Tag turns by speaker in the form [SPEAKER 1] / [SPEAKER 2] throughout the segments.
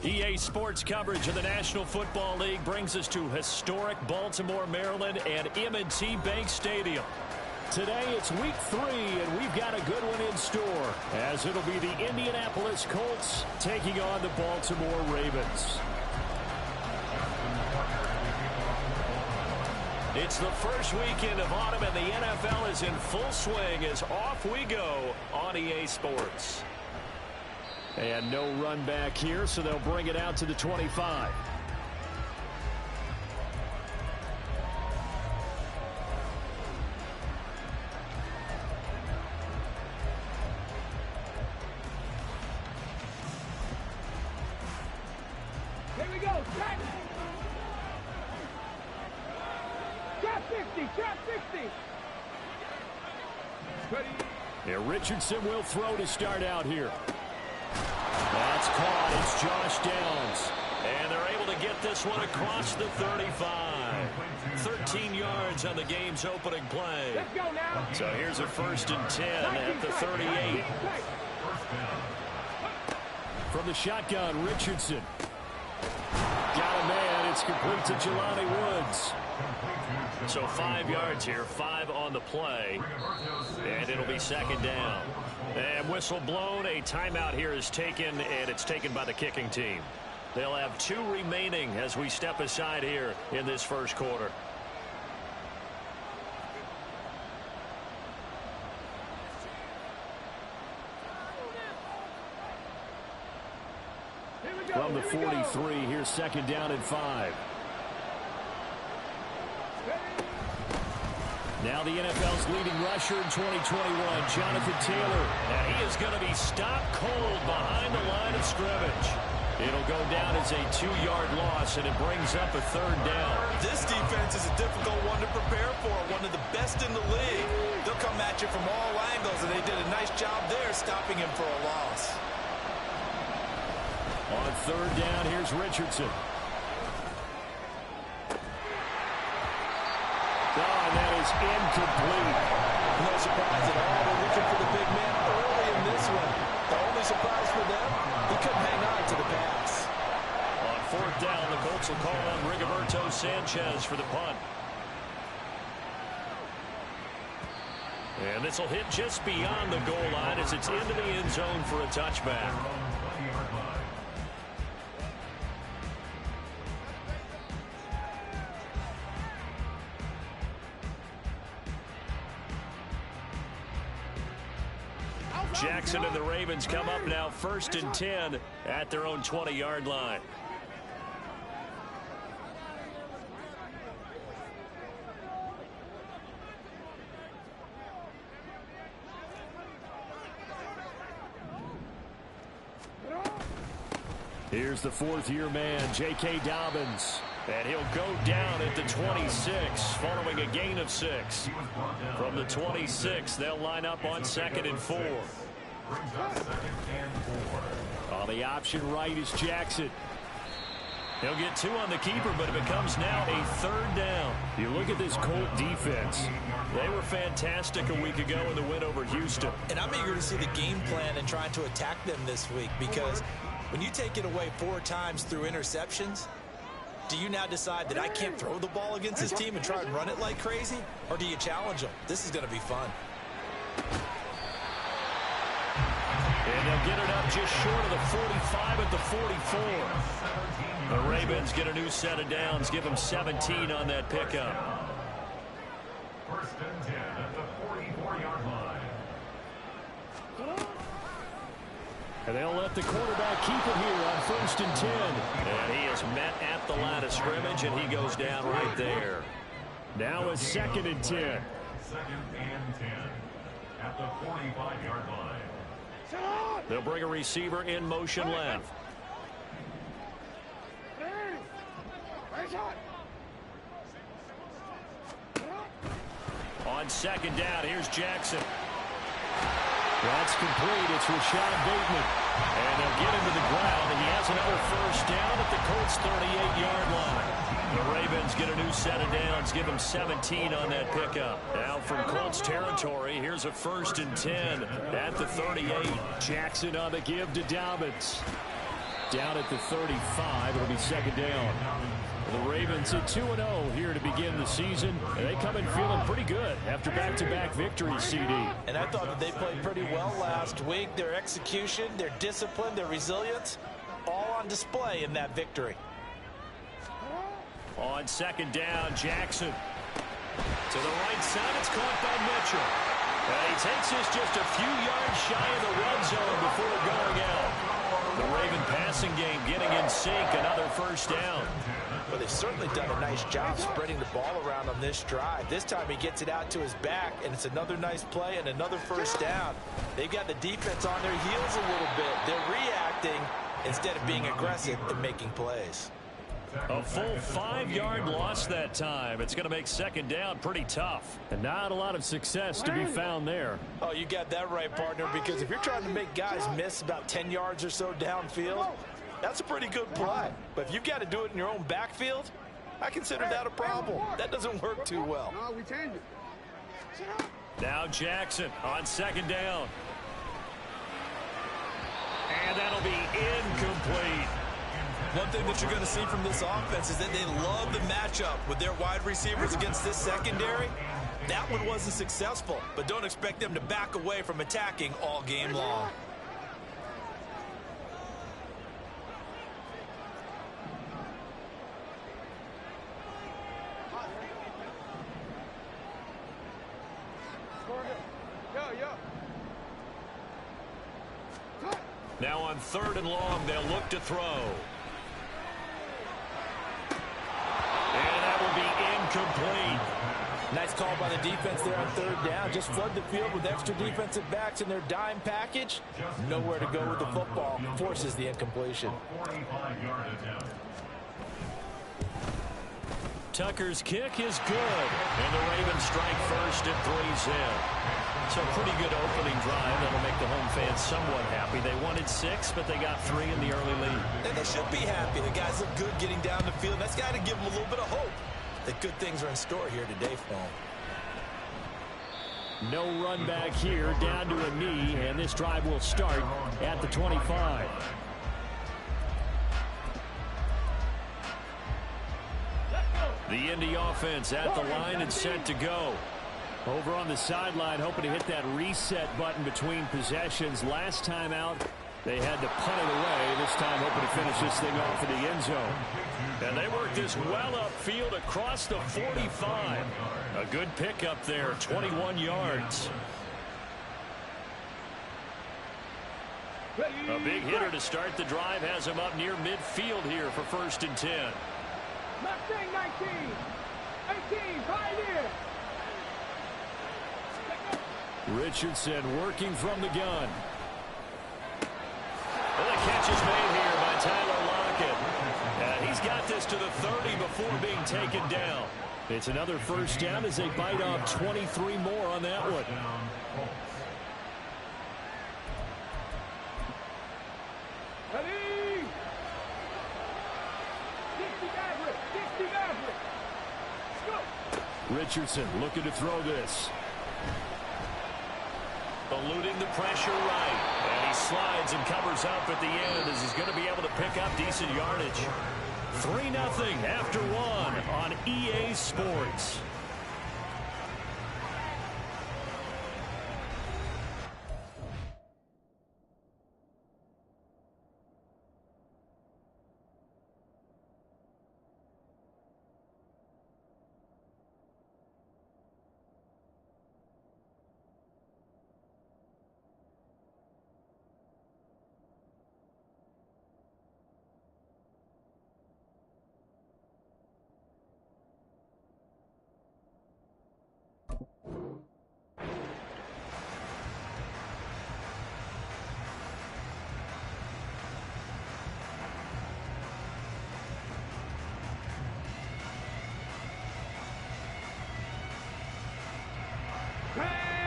[SPEAKER 1] EA Sports coverage of the National Football League brings us to historic Baltimore, Maryland, and M&T Bank Stadium. Today it's week 3, and we've got a good one in store, as it'll be the Indianapolis Colts taking on the Baltimore Ravens. It's the first weekend of autumn, and the NFL is in full swing as off we go on EA Sports. And no run back here, so they'll bring it out to the 25.
[SPEAKER 2] Here we go. Trap 60. Trap 60. Ready.
[SPEAKER 1] Yeah, Richardson will throw to start out here. That's caught. It's Josh Downs. And they're able to get this one across the 35. 13 yards on the game's opening play.
[SPEAKER 2] Let's go now.
[SPEAKER 1] So here's a 1st and 10 at the 38. From the shotgun, Richardson. Got a man. It's complete to Jelani Woods. So 5 yards here, 5 on the play. And it'll be 2nd down. And whistle blown. A timeout here is taken, and it's taken by the kicking team. They'll have 2 remaining as we step aside here in this first quarter. From the 43, here's 2nd down and 5. Now the NFL's leading rusher in 2021, Jonathan Taylor. And he is going to be stopped cold behind the line of scrimmage. It'll go down as a 2-yard loss, and it brings up a 3rd down.
[SPEAKER 3] This defense is a difficult one to prepare for, one of the best in the league. They'll come at you from all angles, and they did a nice job there stopping him for a loss.
[SPEAKER 1] On 3rd down, here's Richardson. And that is incomplete.
[SPEAKER 3] No surprise at all. They're looking for the big man early in this one. The only surprise for them, he couldn't hang on to the pass.
[SPEAKER 1] On 4th down, the Colts will call on Rigoberto Sanchez for the punt. And this will hit just beyond the goal line as it's into the end zone for a touchback. Jackson and the Ravens come up now 1st and 10 at their own 20-yard line. Here's the 4th-year man, J.K. Dobbins. And he'll go down at the 26 following a gain of 6. From the 26, they'll line up on 2nd and 4. On the option right is Jackson. He'll get 2 on the keeper, but it becomes now a 3rd down. You look at this Colt defense. They were fantastic a week ago in the win over Houston.
[SPEAKER 3] And I'm eager to see the game plan and trying to attack them this week, because when you take it away 4 times through interceptions, do you now decide that I can't throw the ball against this team and try and run it like crazy? Or do you challenge them? This is going to be fun.
[SPEAKER 1] And they'll get it up just short of the 45 at the 44. The Ravens get a new set of downs, give them 17 on that pickup.
[SPEAKER 4] 1st and 10 at the 44-yard line.
[SPEAKER 1] And they'll let the quarterback keep it here on 1st and 10. And he is met at the line of scrimmage, and he goes down right there. Now a 2nd and 10.
[SPEAKER 4] 2nd and 10 at the 45-yard line.
[SPEAKER 1] They'll bring a receiver in motion left. On 2nd down, here's Jackson. That's complete. It's Rashad Bateman. And they'll get him to the ground, and he has another 1st down at the Colts' 38-yard line. The Ravens get a new set of downs, give them 17 on that pickup. Now from Colts territory, here's a 1st and 10 at the 38. Jackson on the give to Dobbins. Down at the 35, it'll be second down. The Ravens at 2-0 here to begin the season. And they come in feeling pretty good after back-to-back victories, CD.
[SPEAKER 3] And I thought that they played pretty well last week. Their execution, their discipline, their resilience, all on display in that victory.
[SPEAKER 1] On second down, Jackson. To the right side, it's caught by Mitchell. And he takes this just a few yards shy of the red zone before going out. The Raven passing game getting in sync, another first down.
[SPEAKER 3] Well, they've certainly done a nice job spreading the ball around on this drive. This time he gets it out to his back, and it's another nice play and another first down. They've got the defense on their heels a little bit. They're reacting instead of being aggressive and making plays.
[SPEAKER 1] A full 5-yard loss that time. It's going to make second down pretty tough. And not a lot of success to be found there.
[SPEAKER 3] Oh, you got that right, partner, because if you're trying to make guys miss about 10 yards or so downfield, that's a pretty good play. But if you've got to do it in your own backfield, I consider that a problem. That doesn't work too well.
[SPEAKER 2] No, we change it.
[SPEAKER 1] Now Jackson on second down. And that'll be incomplete.
[SPEAKER 3] One thing that you're going to see from this offense is that they love the matchup with their wide receivers against this secondary. That one wasn't successful, but don't expect them to back away from attacking all game long.
[SPEAKER 1] Now on third and long, they'll look to throw. And that will be incomplete.
[SPEAKER 3] Nice call by the defense there on third down. Just flood the field with extra defensive backs in their dime package. Nowhere to go with the football. Forces the incompletion.
[SPEAKER 1] Tucker's kick is good. And the Ravens strike first at 3's in. So pretty good opening drive. That'll make the home fans somewhat happy. They wanted 6, but they got 3 in the early lead.
[SPEAKER 3] And they should be happy. The guys look good getting down the field. That's got to give them a little bit of hope that good things are in store here today for them.
[SPEAKER 1] No run back here, down to a knee, and this drive will start at the 25. The Indy offense at the line and set to go. Over on the sideline, hoping to hit that reset button between possessions. Last time out, they had to punt it away. This time, hoping to finish this thing off in the end zone. And they work this well upfield across the 45. A good pickup there, 21 yards. A big hitter to start the drive has him up near midfield here for 1st and 10.
[SPEAKER 2] Mustang 19. 18, pioneer.
[SPEAKER 1] Richardson working from the gun. Well, the catch is made here by Tyler Lockett. And he's got this to the 30 before being taken down. It's another first down as they bite off 23 more on that one.
[SPEAKER 2] Ready? 60 Maverick. 60 Maverick. Let's go.
[SPEAKER 1] Richardson looking to throw this. Eluding the pressure right. And he slides and covers up at the end as he's going to be able to pick up decent yardage. 3-0 after 1 on EA Sports.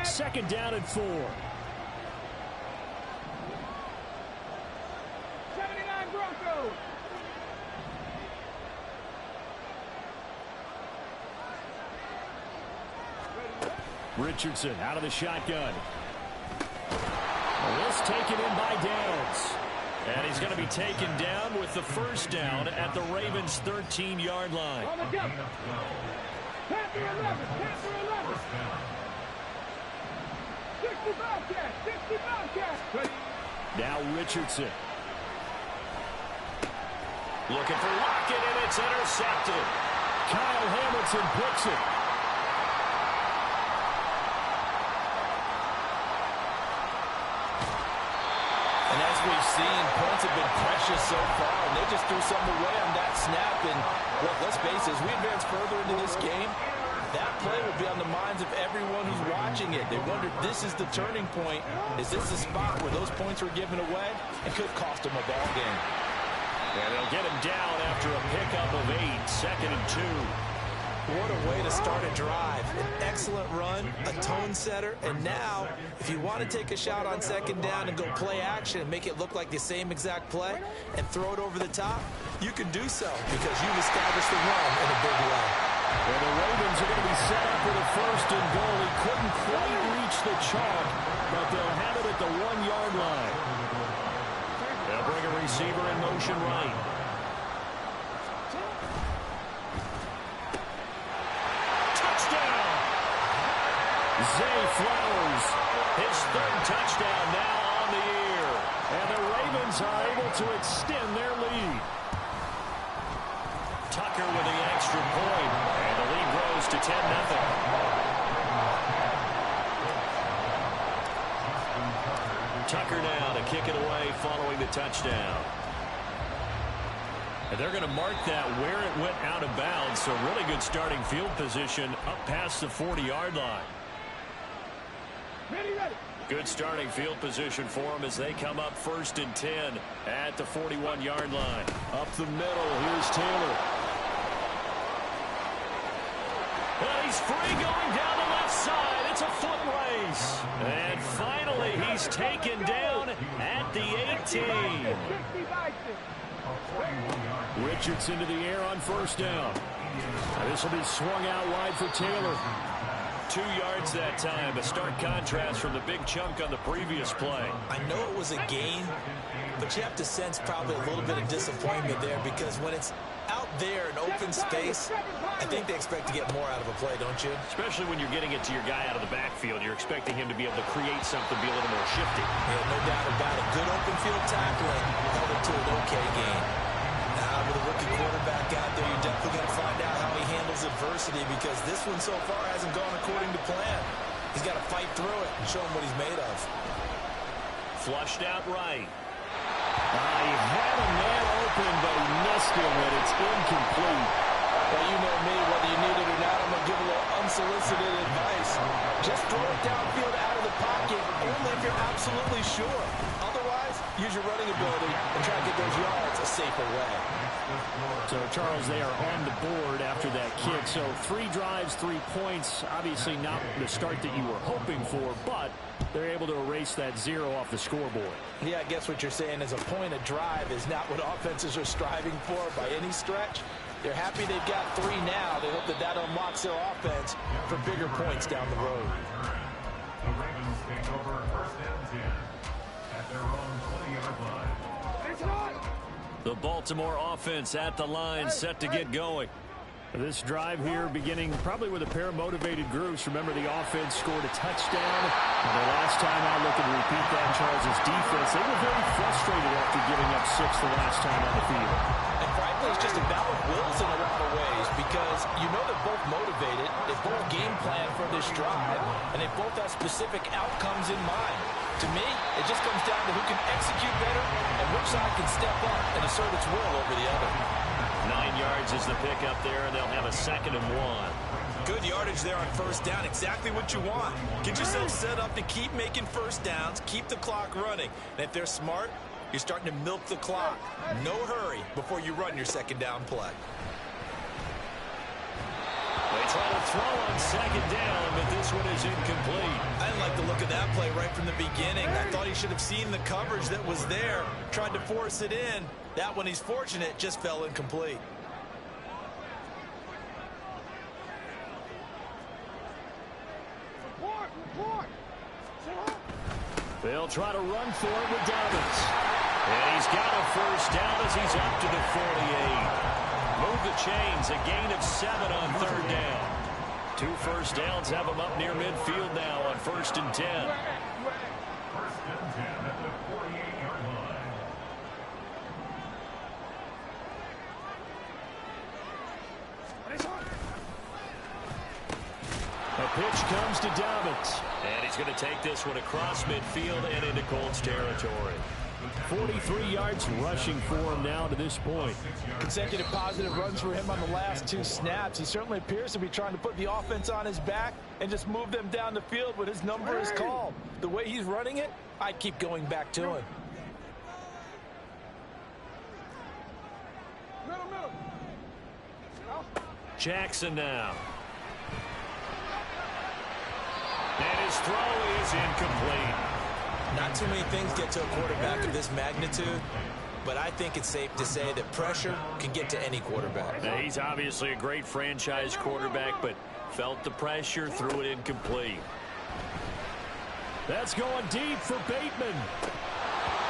[SPEAKER 1] Second down and 4.
[SPEAKER 2] 79 Broncos.
[SPEAKER 1] Richardson out of the shotgun. This taken in by Downs. And he's going to be taken down with the first down at the Ravens' 13-yard line.
[SPEAKER 2] On the jump. Panther 11. Panther 11. 60 Bobcats. 60 Bobcats.
[SPEAKER 1] Now Richardson. Looking for Lockett, and it's intercepted. Kyle Hamilton picks it.
[SPEAKER 3] And as we've seen, points have been precious so far, and they just threw something away on that snap. And look, let's face it, as we advance further into this game, that play will be on the minds of everyone who's watching it. They wondered, this is the turning point. Is this the spot where those points were given away? It could cost them a ball game.
[SPEAKER 1] And they'll get him down after a pickup of 8, 2nd and 2.
[SPEAKER 3] What a way to start a drive. An excellent run, a tone setter, and now, if you want to take a shot on 2nd down and go play action and make it look like the same exact play and throw it over the top, you can do so because you've established the run in a big way.
[SPEAKER 1] Well, the Ravens are going to be set up with a 1st and goal. He couldn't quite reach the chalk, but they'll have it at the 1-yard line. They'll bring a receiver in motion right. Touchdown! Zay Flowers, his 3rd touchdown now on the year. And the Ravens are able to extend their lead. Tucker with the extra point, and the lead grows to 10-0. Tucker now to kick it away following the touchdown. And they're going to mark that where it went out of bounds, so really good starting field position up past the 40-yard line.
[SPEAKER 2] Ready, ready.
[SPEAKER 1] Good starting field position for them as they come up 1st and 10 at the 41-yard line. Up the middle, here's Taylor. Well, he's free going down the left side. It's a foot race. And finally, he's taken down at the 18. Richardson to the air on 1st down. This will be swung out wide for Taylor. 2 yards that time. A stark contrast from the big chunk on the previous play.
[SPEAKER 3] I know it was a gain, but you have to sense probably a little bit of disappointment there because when it's out there in open space, I think they expect to get more out of a play, don't you?
[SPEAKER 1] Especially when you're getting it to your guy out of the backfield. You're expecting him to be able to create something, be a little more shifty.
[SPEAKER 3] Yeah, no doubt about it. Good open field tackling held it to an okay gain. Now, with a rookie quarterback out there, you're definitely going to find out how he handles adversity because this one so far hasn't gone according to plan. He's got to fight through it and show him what he's made of.
[SPEAKER 1] Flushed out right. He had a man open, but he missed him, and it's incomplete.
[SPEAKER 3] Well, you know me, whether you need it or not, I'm going to give a little unsolicited advice. Just throw it downfield out of the pocket, only if you're absolutely sure. Otherwise, use your running ability and try to get those yards a safer way.
[SPEAKER 1] So, Charles, they are on the board after that kick. So, 3 drives, 3 points. Obviously not the start that you were hoping for, but they're able to erase that 0 off the scoreboard.
[SPEAKER 3] Yeah, I guess what you're saying is a point a drive is not what offenses are striving for by any stretch. They're happy they've got 3 now. They hope that that unlocks their offense for bigger points down the road.
[SPEAKER 4] The Ravens take over 1st and 10 at their own 20-yard line.
[SPEAKER 1] The Baltimore offense at the line, set to get going. This drive here beginning probably with a pair of motivated groups. Remember, the offense scored a touchdown. And the last time I looked to repeat that, Charles' defense, they were very frustrated after giving up 6 the last time on the field.
[SPEAKER 3] And frankly, it's just a battle of wills in a lot of ways because you know they're both motivated, they both game plan for this drive, and they both have specific outcomes in mind. To me, it just comes down to who can execute better and which side can step up and assert its will over the other.
[SPEAKER 1] 9 yards is the pickup there, and they'll have a 2nd and 1.
[SPEAKER 3] Good yardage there on 1st down. Exactly what you want. Get yourself set up to keep making 1st downs, keep the clock running. And if they're smart, you're starting to milk the clock. No hurry before you run your 2nd down play.
[SPEAKER 1] They try to throw on 2nd down, but this one is incomplete.
[SPEAKER 3] I didn't like the look of that play right from the beginning. I thought he should have seen the coverage that was there, tried to force it in. That one, he's fortunate, just fell incomplete.
[SPEAKER 2] Report.
[SPEAKER 1] They'll try to run for it with Dobbins. And he's got a first down as he's up to the 48. Move the chains, a gain of 7 on third down. 2 first downs have him up near midfield now on 1st and 10.
[SPEAKER 4] 1st and 10 at the 48-yard line.
[SPEAKER 1] A pitch comes to Dobbins. And he's going to take this one across midfield and into Colts territory. 43 yards rushing for him now to this point.
[SPEAKER 3] Consecutive positive runs for him on the last 2 snaps. He certainly appears to be trying to put the offense on his back and just move them down the field when his number is called. The way he's running it, I'd keep going back to him.
[SPEAKER 1] Jackson now. And his throw is incomplete.
[SPEAKER 3] Not too many things get to a quarterback of this magnitude, but I think it's safe to say that pressure can get to any quarterback.
[SPEAKER 1] Now, he's obviously a great franchise quarterback, but felt the pressure, threw it incomplete. That's going deep for Bateman.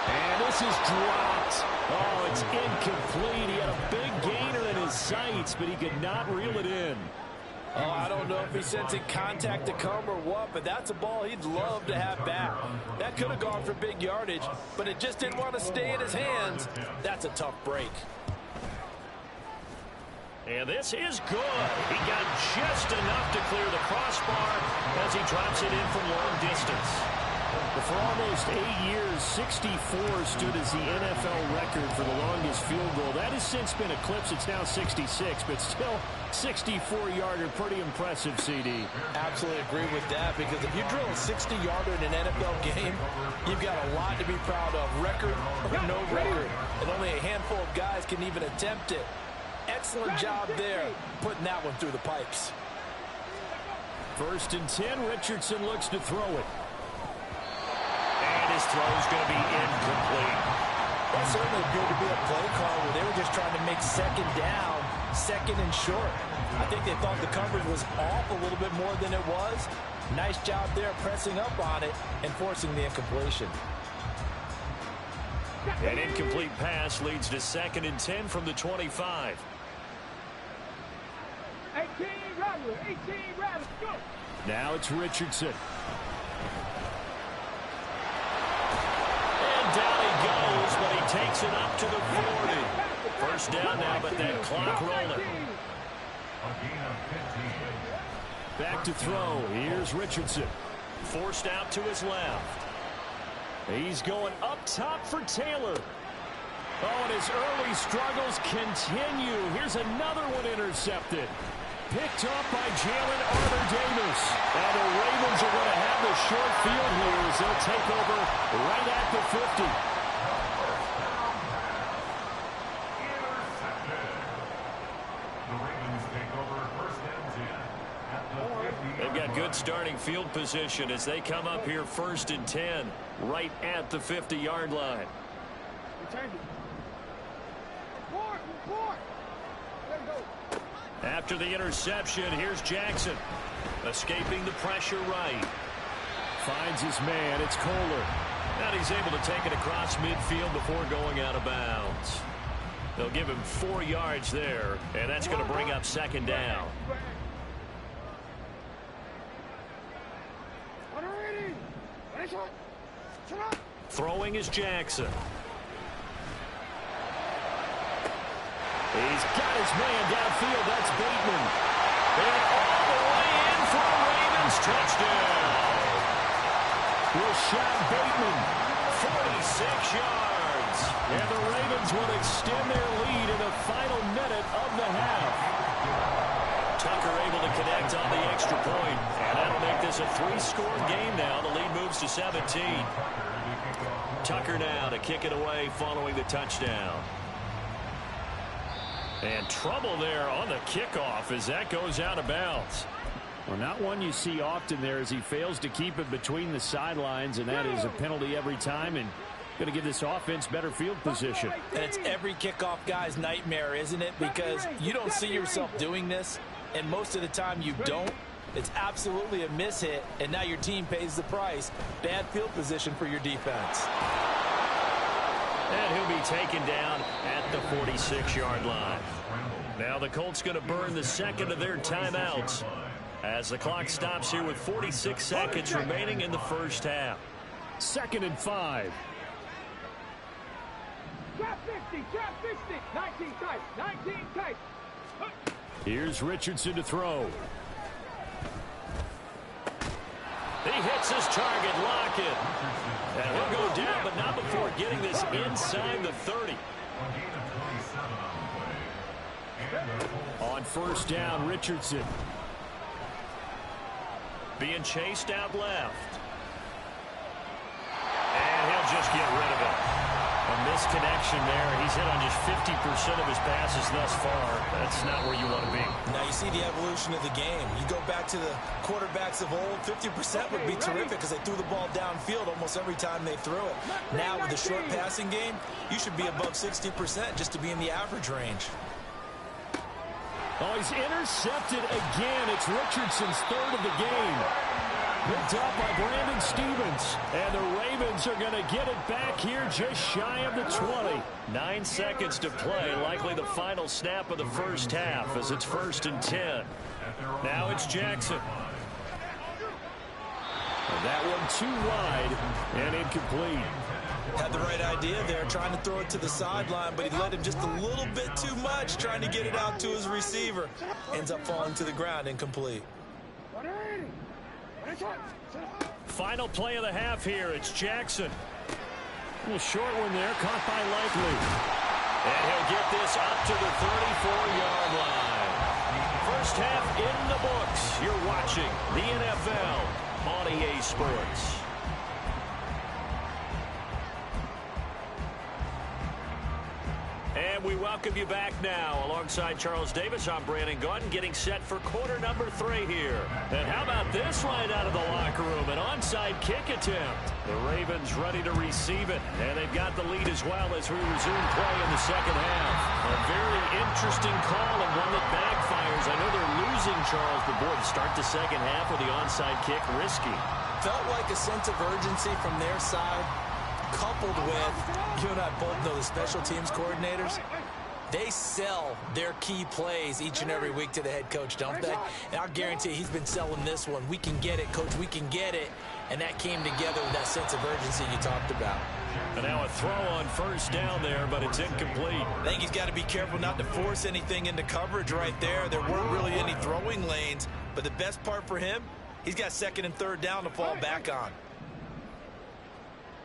[SPEAKER 1] And this is dropped. Oh, it's incomplete. He had a big gainer in his sights, but he could not reel it in.
[SPEAKER 3] Oh, I don't know if he's sensing contact to come or what, but that's a ball he'd love to have back. That could have gone for big yardage, but it just didn't want to stay in his hands. That's a tough break.
[SPEAKER 1] And this is good. He got just enough to clear the crossbar as he drops it in from long distance. For almost 8 years, 64 stood as the NFL record for the longest field goal. That has since been eclipsed. It's now 66, but still 64-yarder. Pretty impressive, CD.
[SPEAKER 3] Absolutely agree with that, because if you drill a 60-yarder in an NFL game, you've got a lot to be proud of, record or no record. And only a handful of guys can even attempt it. Excellent job there, putting that one through the pipes.
[SPEAKER 1] 1st and 10, Richardson looks to throw it. And his throw's going to be incomplete.
[SPEAKER 3] That certainly appeared to be a play call where they were just trying to make 2nd down, 2nd and short. I think they thought the coverage was off a little bit more than it was. Nice job there pressing up on it and forcing the incompletion.
[SPEAKER 1] An incomplete pass leads to 2nd and 10 from the 25.
[SPEAKER 2] 18 Rattlers, 18 Rattlers, go!
[SPEAKER 1] Now it's Richardson. And down he goes, but he takes it up to the 40. 1st down now, but that clock rolling. Back to throw. Here's Richardson. Forced out to his left. He's going up top for Taylor. Oh, and his early struggles continue. Here's another one intercepted. Picked up by Jalen Arthur-Davis. And the Ravens are going to have the short field here as they'll take over right at the 50.
[SPEAKER 4] The Ravens take over 1st and 10 at the 50.
[SPEAKER 1] They've got good starting field position as they come up here 1st and 10, right at the 50-yard line. After the interception, here's Jackson. Escaping the pressure right. Finds his man. It's Kohler. And he's able to take it across midfield before going out of bounds. They'll give him 4 yards there, and that's going to bring up 2nd down. Throwing is Jackson. He's got his man downfield. That's Bateman. And all the way in for a Ravens touchdown. Rashad Bateman, 46 yards. And the Ravens will extend their lead in the final minute of the half. Tucker able to connect on the extra point. And that'll make this a 3-score game now. The lead moves to 17. Tucker now to kick it away following the touchdown. And trouble there on the kickoff as that goes out of bounds. Well, not one you see often there as he fails to keep it between the sidelines, and that is a penalty every time and going to give this offense better field position.
[SPEAKER 3] And it's every kickoff guy's nightmare, isn't it? Because you don't see yourself doing this, and most of the time you don't. It's absolutely a mishit, and now your team pays the price. Bad field position for your defense.
[SPEAKER 1] And he'll be taken down at the 46-yard line. Now the Colts going to burn the second of their timeouts as the clock stops here with 46 seconds remaining in the first half. 2nd and 5.
[SPEAKER 2] Trap 50, trap 50. 19 tight, 19 tight.
[SPEAKER 1] Here's Richardson to throw. He hits his target, Lockett. And he'll go down, but not before getting this inside the 30. On first down, Richardson. Being chased out left. And he'll just get rid of it. A misconnection there. He's hit on just 50% of his passes thus far. That's not where you want to be.
[SPEAKER 3] Now you see the evolution of the game. You go back to the quarterbacks of old, 50% would be terrific because they threw the ball downfield almost every time they threw it. Now with the short passing game, you should be above 60% just to be in the average range.
[SPEAKER 1] Oh, he's intercepted again. It's Richardson's 3rd of the game. Picked up by Brandon Stevens. And the Ravens are going to get it back here just shy of the 20. 9 seconds to play. Likely the final snap of the first half as it's 1st and 10. Now it's Jackson. And that one too wide and incomplete.
[SPEAKER 3] Had the right idea there, trying to throw it to the sideline, but he let him just a little bit too much, trying to get it out to his receiver. Ends up falling to the ground, incomplete.
[SPEAKER 1] Final play of the half here. It's Jackson. A little short one there, caught by Likely. And he'll get this up to the 34-yard line. First half in the books. You're watching the NFL on EA Sports. And we welcome you back now. Alongside Charles Davis, I'm Brandon Gaudin, getting set for quarter number 3 here. And how about this right out of the locker room? An onside kick attempt. The Ravens ready to receive it. And they've got the lead as well as we resume play in the second half. A very interesting call and one that backfires. I know they're losing, Charles, but boy, to start the second half with the onside kick, risky.
[SPEAKER 3] Felt like a sense of urgency from their side, coupled with, you and I both know the special teams coordinators, they sell their key plays each and every week to the head coach, don't they? And I'll guarantee he's been selling this one. We can get it, coach, we can get it. And that came together with that sense of urgency you talked about.
[SPEAKER 1] And now a throw on first down there, but it's incomplete.
[SPEAKER 3] I think he's got to be careful not to force anything into coverage right there. There weren't really any throwing lanes, but the best part for him, he's got 2nd and 3rd down to fall back on.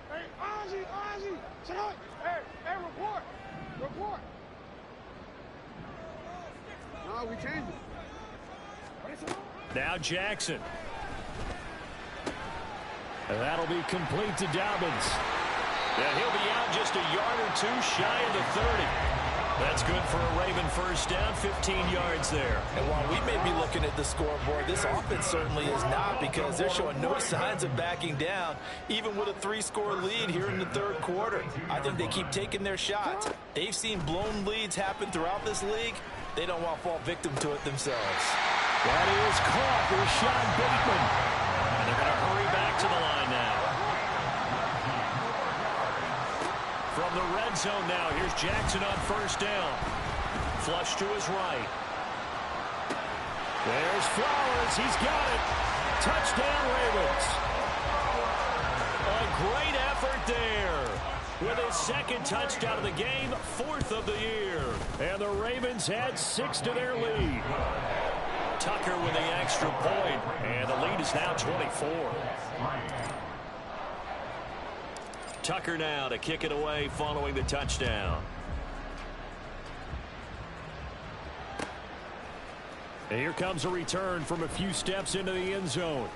[SPEAKER 2] Hey, Ozzie, sit up. Hey, report. No, we changed it.
[SPEAKER 1] Now Jackson. And that'll be complete to Dobbins. And he'll be out just a yard or two shy of the 30. That's good for a Raven first down, 15 yards there.
[SPEAKER 3] And while we may be looking at the scoreboard, this offense certainly is not, because they're showing no signs of backing down, even with a 3-score lead here in the 3rd quarter. I think they keep taking their shots. They've seen blown leads happen throughout this league. They don't want to fall victim to it themselves.
[SPEAKER 1] That is caught. Rashad Bateman. And they're going to hurry back to the line now. From the red zone now, here's Jackson on first down. Flush to his right. There's Flowers. He's got it. Touchdown, Ravens. A great effort there. With his 2nd touchdown of the game, 4th of the year. And the Ravens had 6 to their lead. Tucker with the extra point, and the lead is now 24. Tucker now to kick it away following the touchdown. And here comes a return from a few steps into the end zone.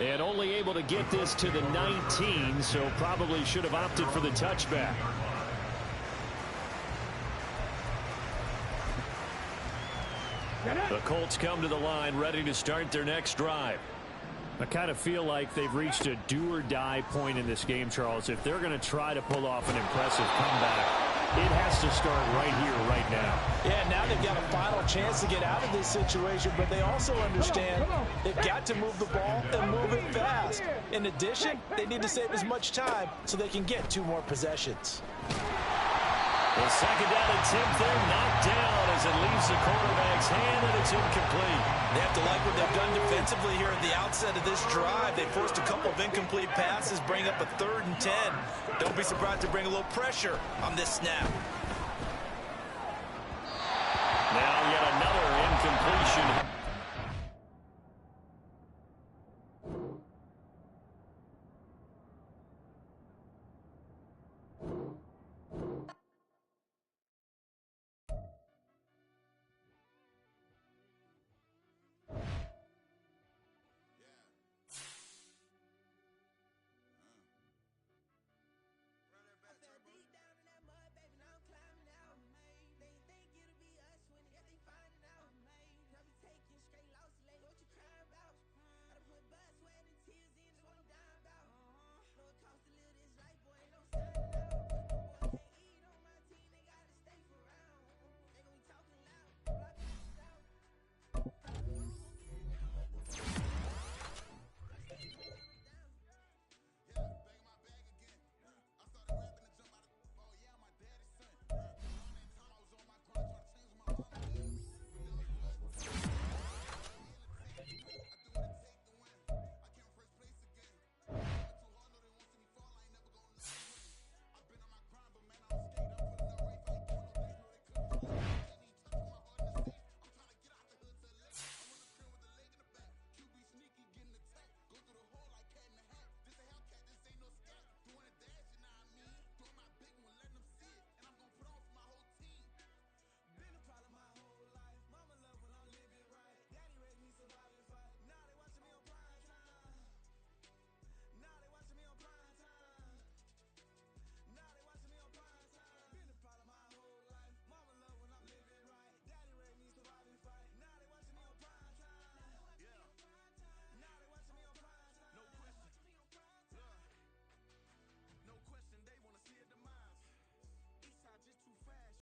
[SPEAKER 1] And only able to get this to the 19, so probably should have opted for the touchback. The Colts come to the line ready to start their next drive. I kind of feel like they've reached a do-or-die point in this game, Charles. If they're going to try to pull off an impressive comeback, it has to start right here, right now.
[SPEAKER 3] Yeah, now they've got a final chance to get out of this situation, but they also understand they've got to move the ball and move it fast. In addition, they need to save as much time so they can get 2 more possessions.
[SPEAKER 1] The second down attempt there knocked down as it leaves the quarterback's hand, and it's incomplete.
[SPEAKER 3] They have to like what they've done defensively here at the outset of this drive. They forced a couple of incomplete passes, bring up a 3rd and 10. Don't be surprised to bring a little pressure on this snap.
[SPEAKER 1] Now yet another incompletion